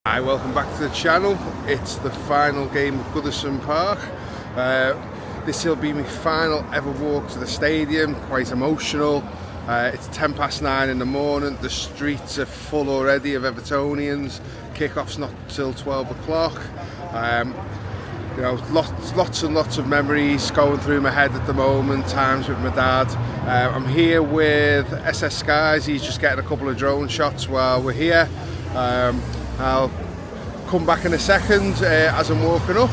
Hi, welcome back to the channel. It's the final game of Goodison Park. This will be my final ever walk to the stadium, quite emotional. It's 9:10 in the morning, the streets are full already of Evertonians. Kick-off's not till 12 o'clock. You know, lots and lots of memories going through my head at the moment, times with my dad. I'm here with SS Skies, he's just getting a couple of drone shots while we're here. I'll come back in a second as I'm walking up.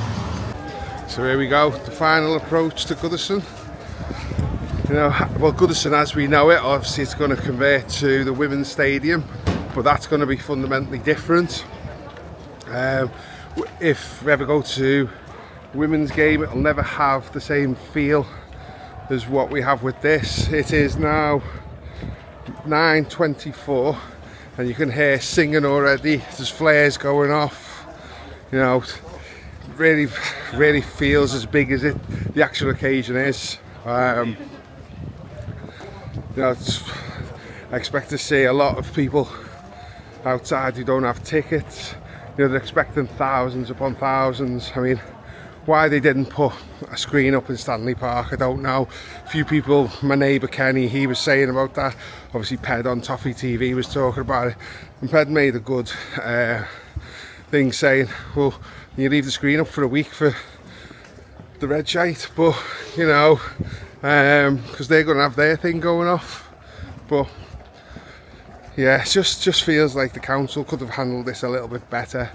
So here we go, the final approach to Goodison. You know, well, Goodison as we know it, obviously it's going to convert to the women's stadium, but that's going to be fundamentally different. If we ever go to women's game, it'll never have the same feel as what we have with this. It is now 9:24 and you can hear singing already. There's flares going off. You know, really feels as big as the actual occasion is. You know, I expect to see a lot of people outside who don't have tickets. You know, they're expecting thousands upon thousands. I mean, why they didn't put a screen up in Stanley Park, I don't know. A few people, my neighbour Kenny, he was saying about that. Obviously Ped on Toffee TV was talking about it, and Ped made a good thing saying, well, you leave the screen up for a week for the red shite, but you know, because they're going to have their thing going off. But yeah, it just feels like the council could have handled this a little bit better,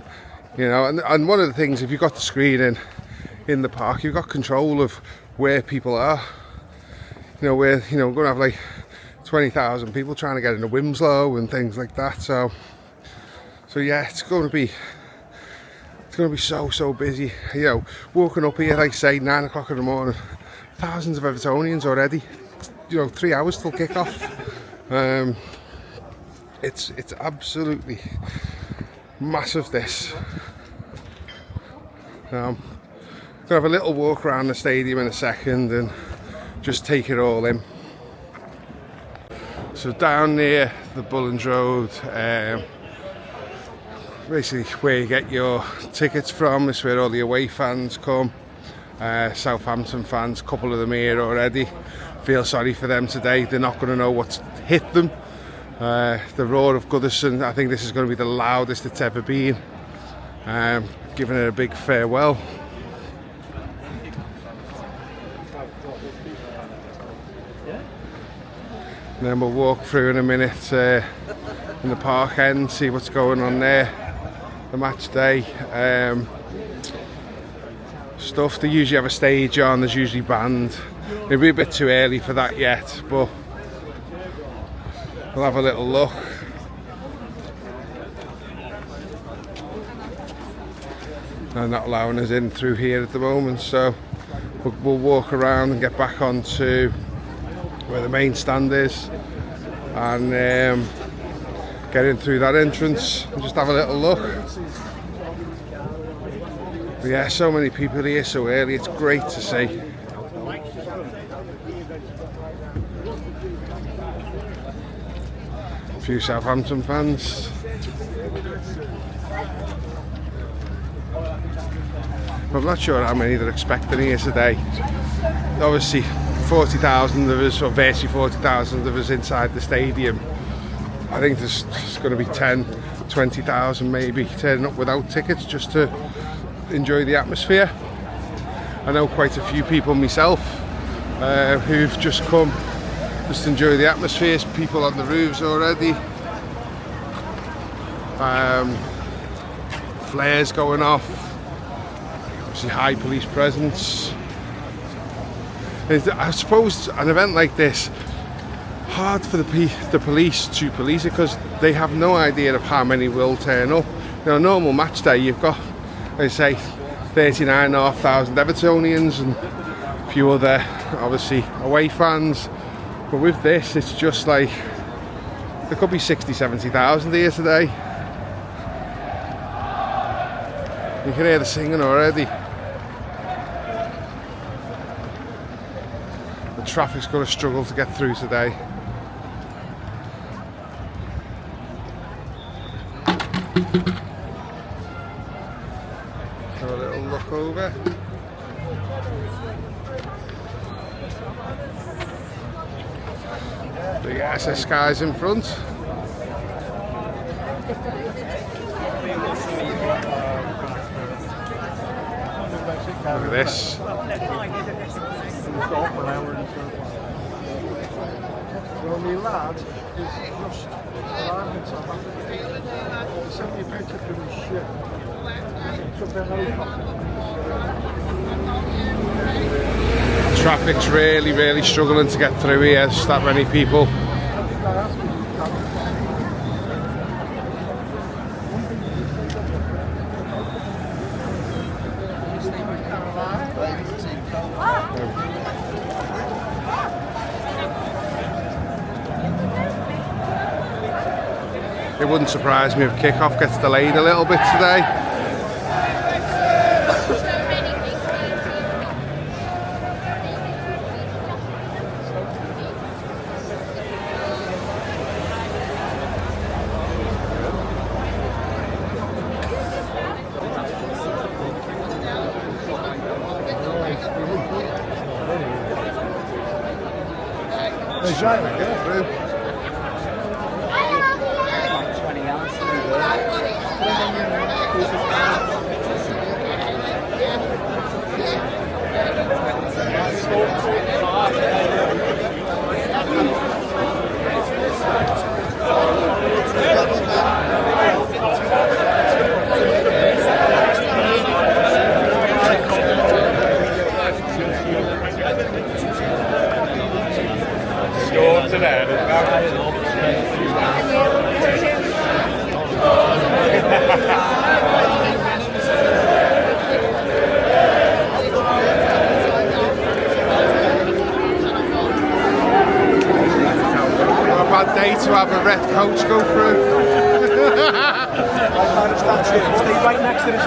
you know. And one of the things, if you've got the screen in the park, you've got control of where people are. You know, we're going to have like 20,000 people trying to get into Winslow and things like that. So yeah, it's going to be so busy. You know, walking up here, like say 9 o'clock in the morning, thousands of Evertonians already. You know, 3 hours till kick off. It's absolutely massive, this. Gonna have a little walk around the stadium in a second and just take it all in. So down near the Bullens Road, basically where you get your tickets from, is where all the away fans come. Southampton fans, a couple of them here already. Feel sorry for them today, they're not going to know what's hit them. The roar of Goodison, I think this is going to be the loudest it's ever been. Giving it a big farewell. And then we'll walk through in a minute in the park end, see what's going on there. The match day stuff. They usually have a stage on, there's usually band. It'll be a bit too early for that yet, but we'll have a little look. They're not allowing us in through here at the moment, so we'll walk around and get back onto where the main stand is and get in through that entrance and just have a little look. But yeah, so many people here so early, it's great to see. A few Southampton fans. I'm not sure how many they're expecting here today. Obviously 40,000 of us, or virtually 40,000 of us inside the stadium. I think there's going to be 20,000 maybe turning up without tickets just to enjoy the atmosphere. I know quite a few people myself who've just come just to enjoy the atmosphere. People on the roofs already. Flares going off. Obviously high police presence. I suppose an event like this, hard for the police to police it, because they have no idea of how many will turn up. You know, a normal match day, you've got, I say, 39,500 Evertonians and a few other, obviously, away fans. But with this, it's just like, there could be 60,000-70,000 here today. You can hear the singing already. Traffic's going to struggle to get through today. Have a little look over. The SS guys in front. Look at this. Well, my lad is just arrived in South Africa. He sent me a picture from his ship. Took a helicopter. Traffic's really struggling to get through here. There's that many people. It wouldn't surprise me if kickoff gets delayed a little bit today. To have a red coach go through. Stay right next to this.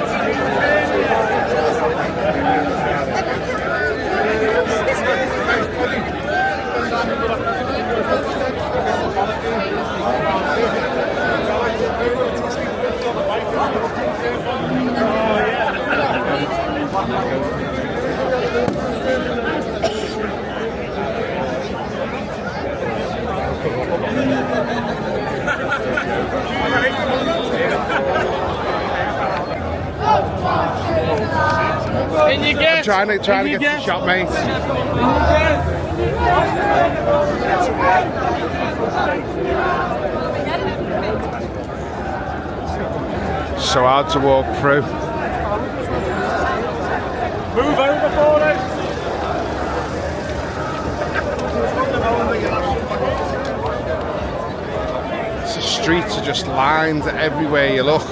I'm trying to get the shot, mate. So hard to walk through. Move over for it. The streets are just lined everywhere you look.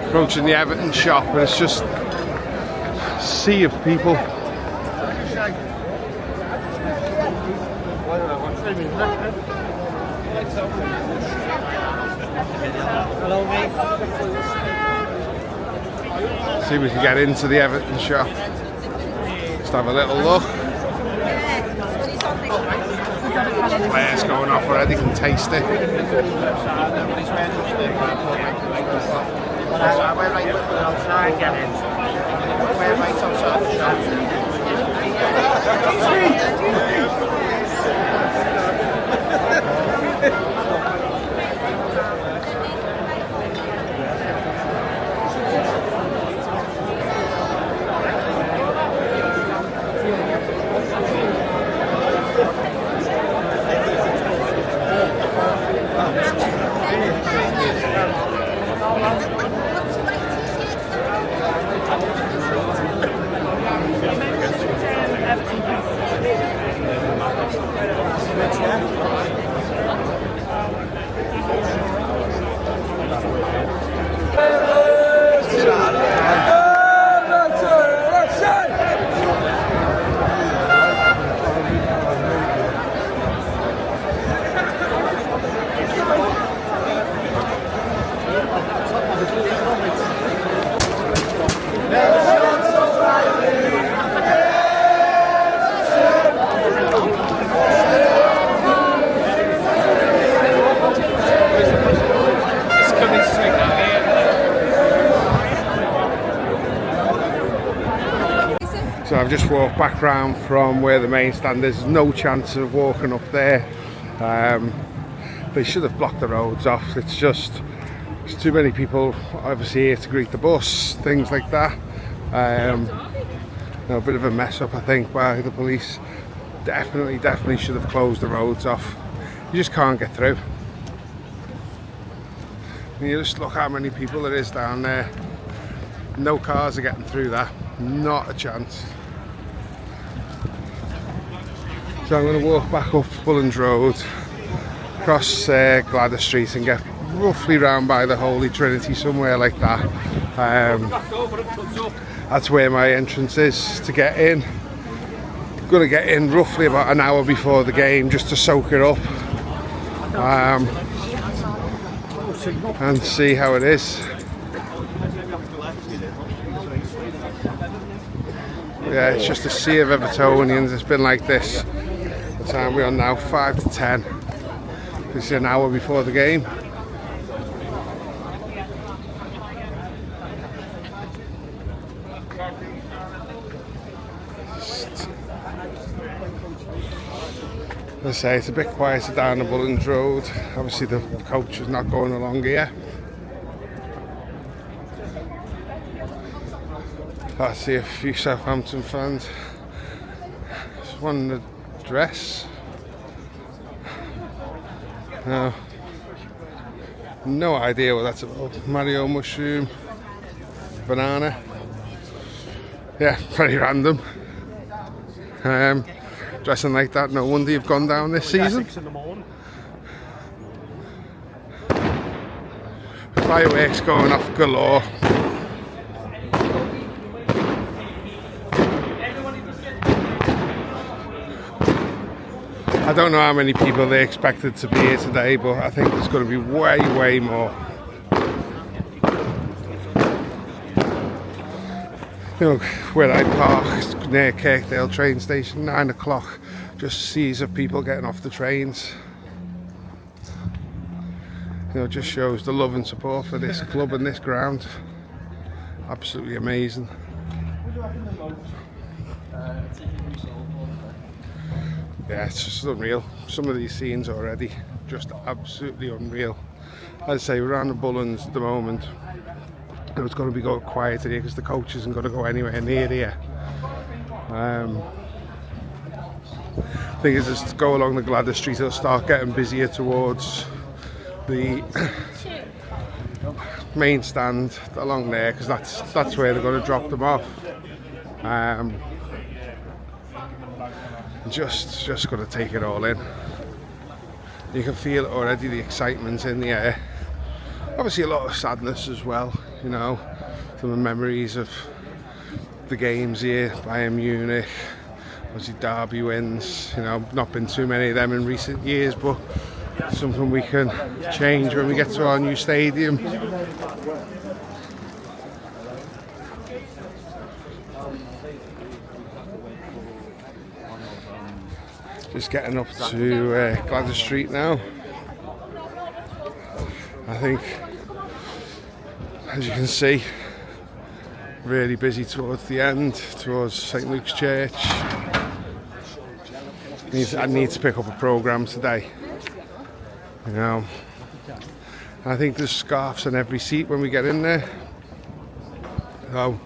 Approaching the Everton shop, and it's just a sea of people. Hello, mate. See if we can get into the Everton shop. Just have a little look. Flares going off already, can taste it. We're right outside, get in. We're right outside the shop. So I've just walked back round from where the main stand is. There's no chance of walking up there. They should have blocked the roads off. It's just there's too many people obviously here to greet the bus, things like that. A bit of a mess up, I think, by the police. Definitely should have closed the roads off. You just can't get through. And you just look how many people there is down there. No cars are getting through that. Not a chance. So I'm going to walk back up Bullens Road, cross Gladys Street and get roughly round by the Holy Trinity, somewhere like that. That's where my entrance is to get in. Going to get in roughly about an hour before the game just to soak it up and see how it is. Yeah, it's just a sea of Evertonians. It's been like this. The time we're on now, 5 to 10. This is an hour before the game. As I say, it's a bit quieter down the Bullens Road. Obviously the coach is not going along here. I see a few Southampton fans. There's one in the dress. No idea what that's about. Mario mushroom, banana. Yeah, very random. Dressing like that, no wonder you've gone down this season. Fireworks going off galore. I don't know how many people they expected to be here today, but I think there's going to be way more. You know, where I park near Kirkdale train station, 9 o'clock, just seas of people getting off the trains. You know, just shows the love and support for this club and this ground. Absolutely amazing. Yeah, it's just unreal. Some of these scenes already, just absolutely unreal. As I say, we're on the Bullens at the moment. It's going to be going quieter here because the coach isn't going to go anywhere near here. I think as I go along the Gladys Street, it'll start getting busier towards the main stand along there, because that's where they're going to drop them off. Just got to take it all in. You can feel it already, the excitement's in the air. Obviously a lot of sadness as well, you know, some memories of the games here, Bayern Munich, obviously Derby wins, you know, not been too many of them in recent years, but something we can change when we get to our new stadium. Just getting up to Gladys Street now. I think, as you can see, really busy towards the end, towards St Luke's Church. I need to pick up a programme today, you know. I think there's scarves on every seat when we get in there. Oh,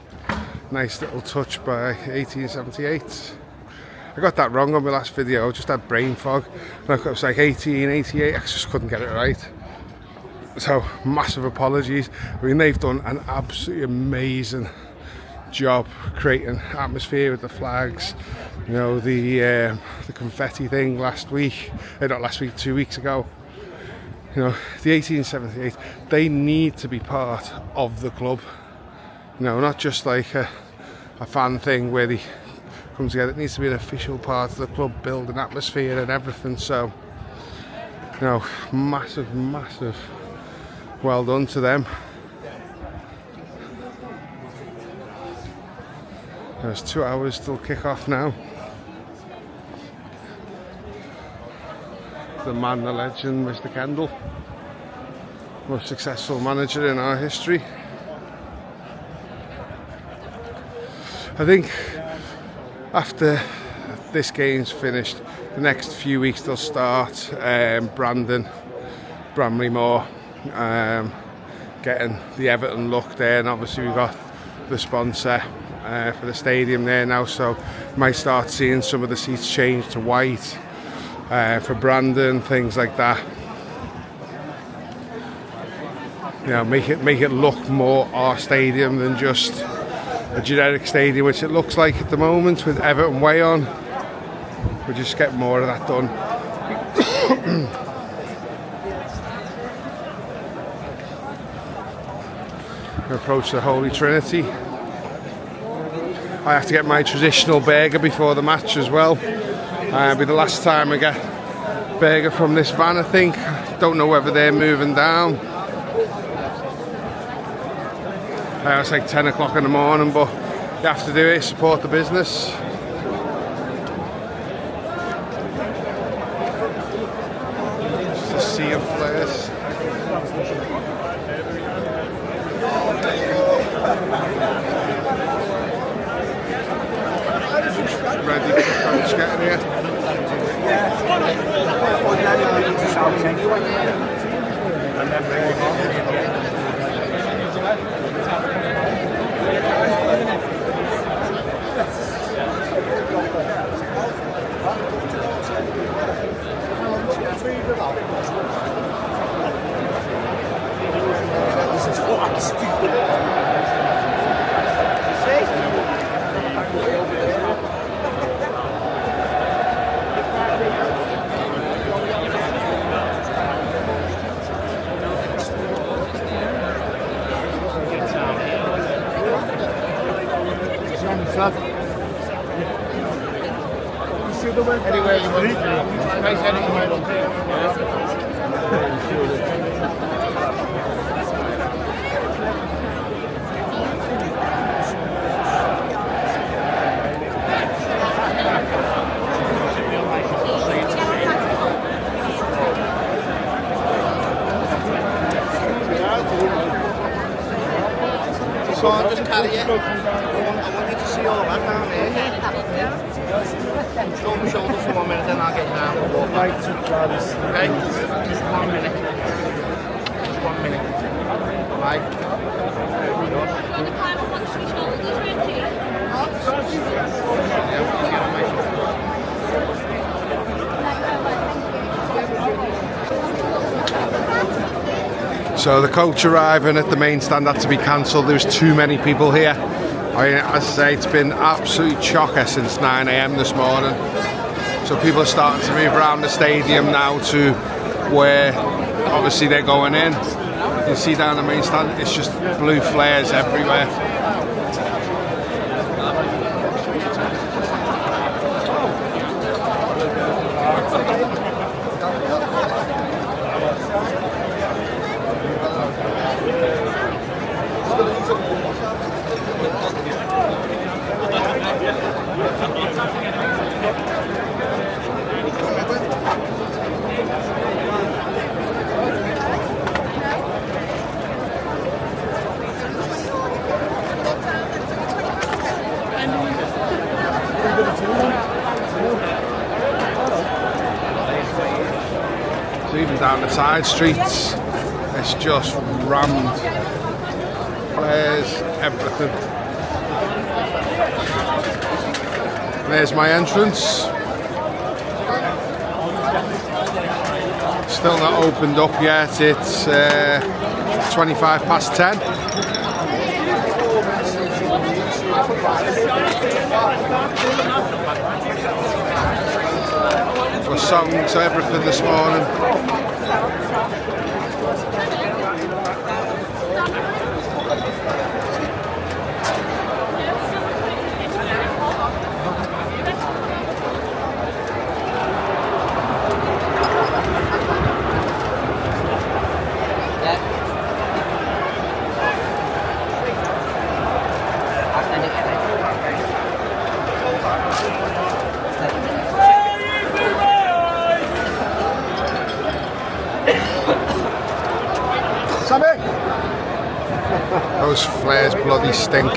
nice little touch by 1878. I got that wrong on my last video, I just had brain fog. It was like 1888, I just couldn't get it right. So, massive apologies. I mean, they've done an absolutely amazing job creating atmosphere with the flags. You know, the confetti thing last week, not last week, 2 weeks ago. You know, the 1878, they need to be part of the club. You know, not just like a fan thing where they come together. It needs to be an official part of the club, building atmosphere and everything. So, you know, massive well done to them. There's 2 hours till kick-off now. The man, the legend, Mr. Kendall, most successful manager in our history. I think after this game's finished, the next few weeks they'll start Brandon, Bramley more, getting the Everton look there, and obviously we've got the sponsor for the stadium there now, so you might start seeing some of the seats change to white for Brandon, things like that. You know, make it look more our stadium than just a generic stadium, which it looks like at the moment with Everton way on. We'll just get more of that done. We approach the Holy Trinity. I have to get my traditional burger before the match as well. It'll be the last time I get burger from this van, I think. Don't know whether they're moving down. It's like 10 o'clock in the morning, but you have to do it, support the business. Just a sea of flares. Ready for the coach getting here. This is fucking stupid. Anyway, you want nice anyway. So I'll just carry it. I want you to see all of that down there. Shoulder to shoulder for 1 minute, then I'll get you down and walk back. Okay? Just 1 minute. Just 1 minute. Right? So the coach arriving at the main stand had to be cancelled. There was too many people here. I mean, as I say, it's been absolute chocker since 9 AM this morning. So people are starting to move around the stadium now to where obviously they're going in. You can see down the main stand, it's just blue flares everywhere. So even down the side streets, it's just rammed. Flares, everything. There's my entrance. Still not opened up yet. It's 25 past 10. For songs, everything this morning. Those flares bloody stink.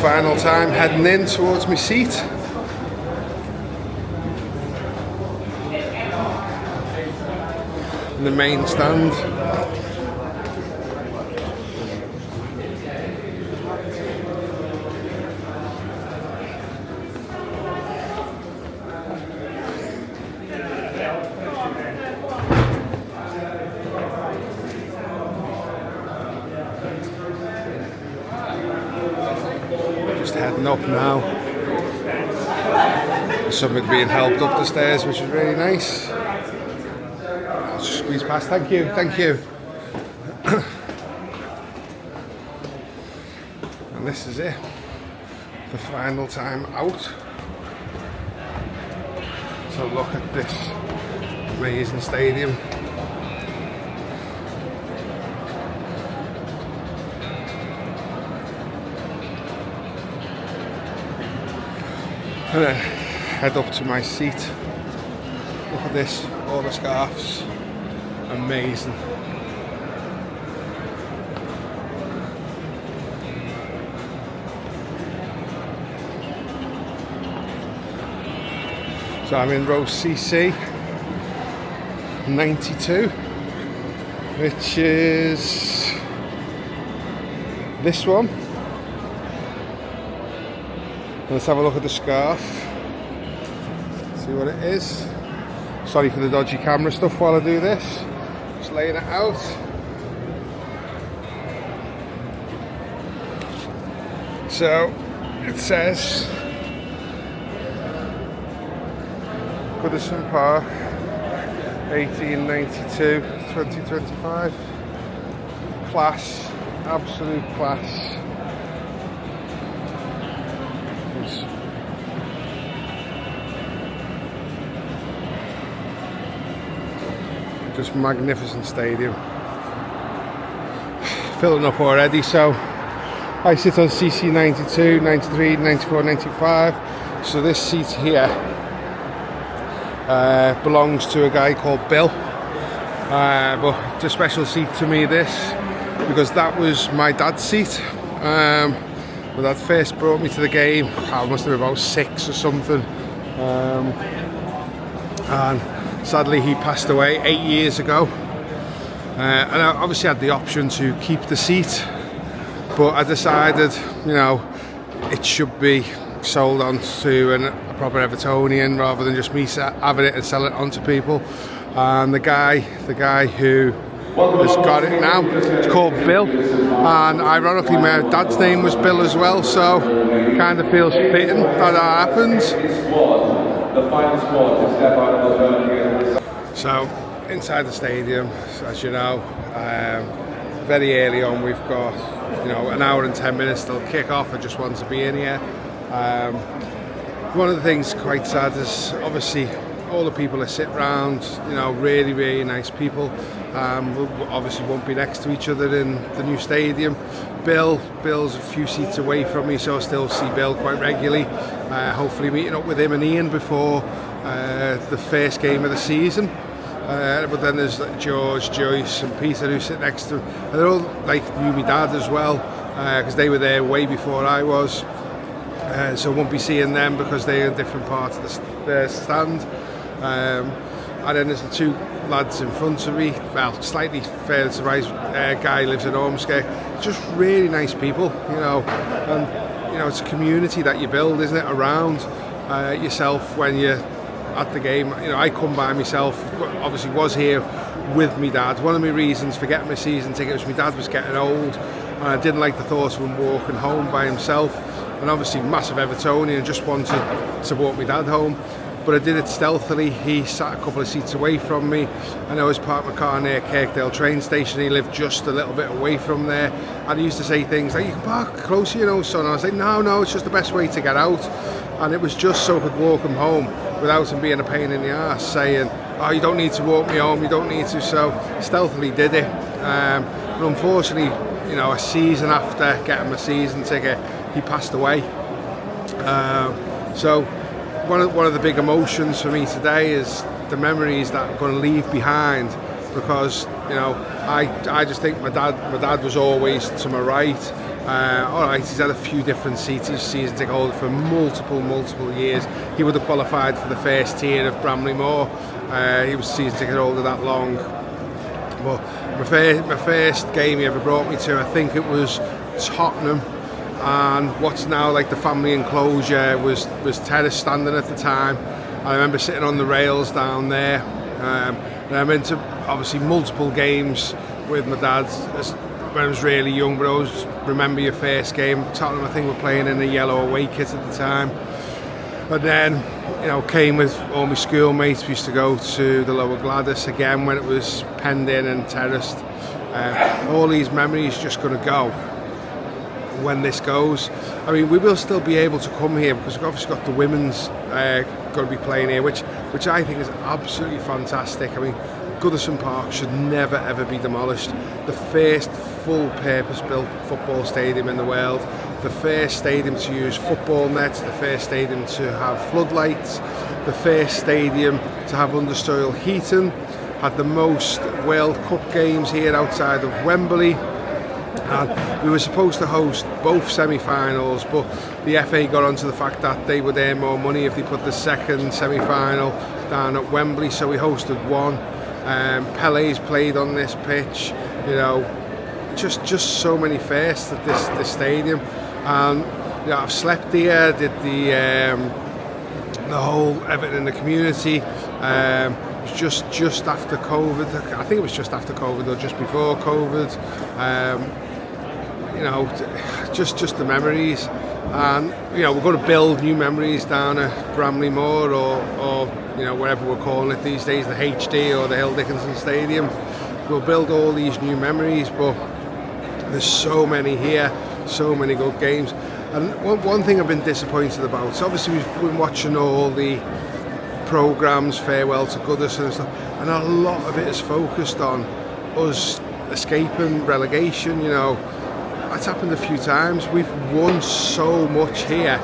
Final time heading in towards my seat. In the main stand. Just heading up now. There's somebody being helped up the stairs, which is really nice. I'll just squeeze past. Thank you, thank you. And this is it. The final time out. So look at this amazing stadium. And then head up to my seat. Look at this, all the scarves. Amazing. So I'm in row CC 92, which is this one. Let's have a look at the scarf, see what it is. Sorry for the dodgy camera stuff while I do this, just laying it out. So it says Goodison Park 1892-2025. Class, absolute class. Just magnificent stadium. Filling up already, so I sit on CC 92, 93, 94, 95. So this seat here belongs to a guy called Bill. But it's a special seat to me, this, because that was my dad's seat. When Dad first brought me to the game, I must have been about 6 or something. And sadly he passed away 8 years ago, and I obviously had the option to keep the seat, but I decided, you know, it should be sold on to a proper Evertonian rather than just me having it and sell it on to people. And the guy who has got it now, it's called Bill, and ironically my dad's name was Bill as well, so it kind of feels fitting that happens. The final squad to step out of the. So inside the stadium, as you know, very early on we've got, you know, an hour and 10 minutes till kick off. I just want to be in here. One of the things quite sad is obviously all the people that sit round, you know, really, really nice people. We obviously won't be next to each other in the new stadium. Bill's a few seats away from me, so I still see Bill quite regularly. Hopefully meeting up with him and Ian before the first game of the season. But then there's George, Joyce and Peter who sit next to him. And they're all like knew my dad as well, because they were there way before I was. So I won't be seeing them because they're in different parts of the stand. And then there's the 2 lads in front of me, well, slightly further to the right, guy lives in Ormskirk. Just really nice people, you know, and you know, it's a community that you build, isn't it, around yourself when you're at the game. You know, I come by myself, obviously was here with my dad. One of my reasons for getting my season ticket was my dad was getting old, and I didn't like the thought of him walking home by himself, and obviously massive Evertonian and just wanted to walk my dad home. but I did it stealthily. He sat a couple of seats away from me, and I was parked my car near Kirkdale train station. He lived just a little bit away from there, and he used to say things like, "You can park closer, you know, son." I was like, no, it's just the best way to get out. And it was just so I could walk him home without him being a pain in the arse, saying, "Oh, you don't need to walk me home, you don't need to." So stealthily did it. But unfortunately, you know, a season after getting my season ticket, he passed away. So one of the big emotions for me today is the memories that I'm going to leave behind, because, you know, I just think my dad was always to my right. All right, he's had a few different seats. He's season ticket holder for multiple years. He would have qualified for the first tier of Bramley. He was season ticket holder that long. But my first game he ever brought me to, I think it was Tottenham, and what's now like the family enclosure was terrace standing at the time. I remember sitting on the rails down there. And I went to obviously multiple games with my dad when I was really young, but I always remember your first game. Tottenham, I think, were playing in a yellow away kit at the time. And then, you know, came with all my schoolmates. We used to go to the Lower Gladys again when it was penned in and terraced. All these memories just going to go when this goes. I mean, we will still be able to come here because we've obviously got the women's going to be playing here, which I think is absolutely fantastic. I mean, Goodison Park should never ever be demolished. The first full purpose built football stadium in the world, the first stadium to use football nets, the first stadium to have floodlights, the first stadium to have understory heating, had the most World Cup games here outside of Wembley. And we were supposed to host both semi-finals, but the FA got onto the fact that they would earn more money if they put the second semi-final down at Wembley, so we hosted one. Pele's played on this pitch, you know, just so many firsts at this stadium. And you know, I've slept here, did the whole Everton in the community. It was just after COVID. I think it was just after COVID or just before COVID. You know, just the memories, and you know, we're going to build new memories down at Bramley Moor or you know, whatever we're calling it these days, the HD or the Hill Dickinson Stadium. We'll build all these new memories, but there's so many here, so many good games. And one thing I've been disappointed about, so obviously we've been watching all the programmes, Farewell to Goodison and stuff, and a lot of it is focused on us escaping relegation. You know, that's happened a few times. We've won so much here.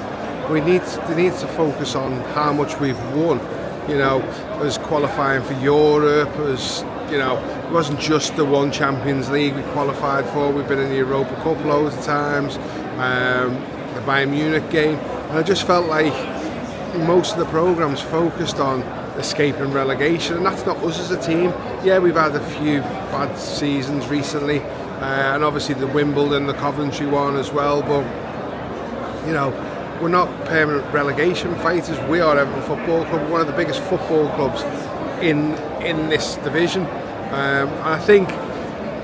They need to focus on how much we've won. You know, as qualifying for Europe, as you know, it wasn't just the one Champions League we qualified for. We've been in the Europa Cup loads of times, the Bayern Munich game, and I just felt like most of the programmes focused on escaping relegation, and that's not us as a team. Yeah, we've had a few bad seasons recently, and obviously the Wimbledon, the Coventry one as well, but you know, we're not permanent relegation fighters. We are Everton Football Club, one of the biggest football clubs in this division. And I think,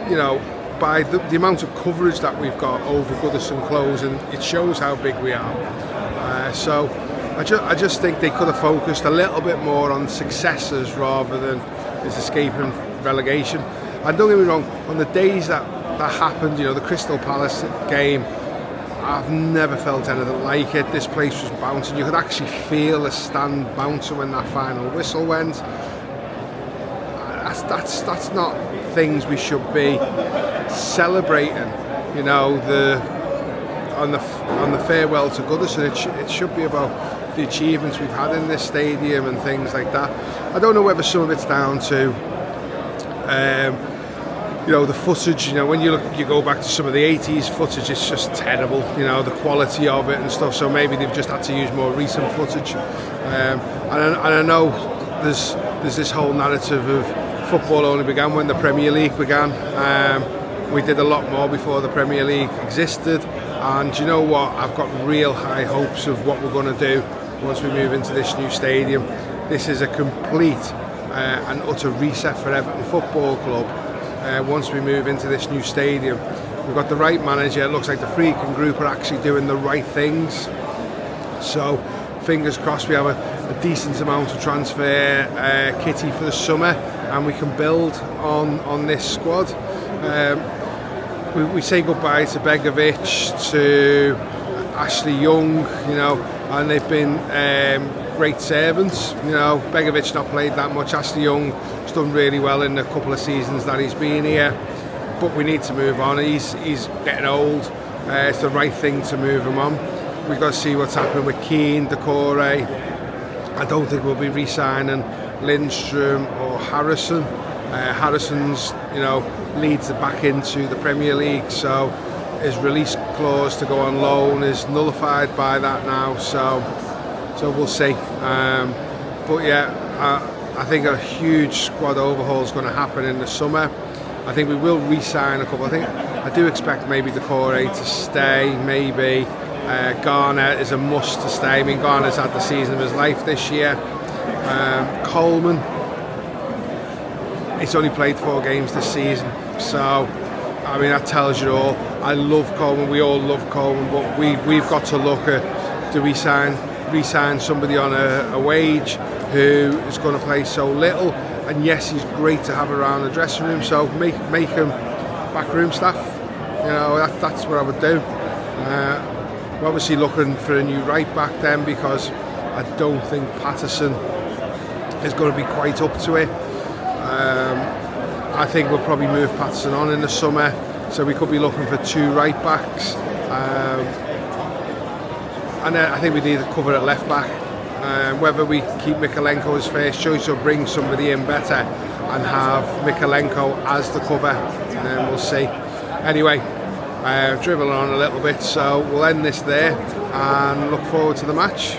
you know, by the amount of coverage that we've got over Goodison closing, it shows how big we are. So I just think they could have focused a little bit more on successes rather than is escaping relegation. And don't get me wrong, on the days that happened, you know, the Crystal Palace game, I've never felt anything like it. This place was bouncing. You could actually feel the stand bouncing when that final whistle went. That's not things we should be celebrating. You know, on the farewell to Goodison, it should be about the achievements we've had in this stadium and things like that. I don't know whether some of it's down to you know, the footage. You know, when you go back to some of the 80s footage, it's just terrible, you know, the quality of it and stuff, so maybe they've just had to use more recent footage. And I know there's this whole narrative of football only began when the Premier League began. We did a lot more before the Premier League existed, and you know what, I've got real high hopes of what we're going to do once we move into this new stadium. This is a complete and utter reset for Everton Football Club. Once we move into this new stadium, we've got the right manager. It looks like the Freakin' group are actually doing the right things. So fingers crossed we have a decent amount of transfer kitty for the summer, and we can build on this squad. We say goodbye to Begovic, to Ashley Young, you know, and they've been great servants. You know, Begovic not played that much. Ashley Young has done really well in the couple of seasons that he's been here, but we need to move on. He's getting old. It's the right thing to move him on. We've got to see what's happening with Keane, Decore. I don't think we'll be re-signing Lindstrom or Harrison. Harrison's, you know, leads back into the Premier League, so his release clause to go on loan is nullified by that now. So we'll see. But yeah, I think a huge squad overhaul is going to happen in the summer. I think we will re-sign a couple. I do expect maybe Decore to stay. Maybe Garner is a must to stay. I mean, Garner's had the season of his life this year. Coleman, he's only played 4 games this season, so I mean that tells you all. I love Coleman, we all love Coleman, but we've got to look at, do we re-sign somebody on a wage who is going to play so little? And yes, he's great to have around the dressing room, so make him backroom staff. You know, that's what I would do. We're obviously looking for a new right back then, because I don't think Patterson is going to be quite up to it. I think we'll probably move Patterson on in the summer, so we could be looking for 2 right backs. And then I think we need to cover at left back. Whether we keep Mikalenko as first choice or bring somebody in better and have Mikalenko as the cover, and then we'll see. Anyway, dribbling on a little bit, so we'll end this there and look forward to the match.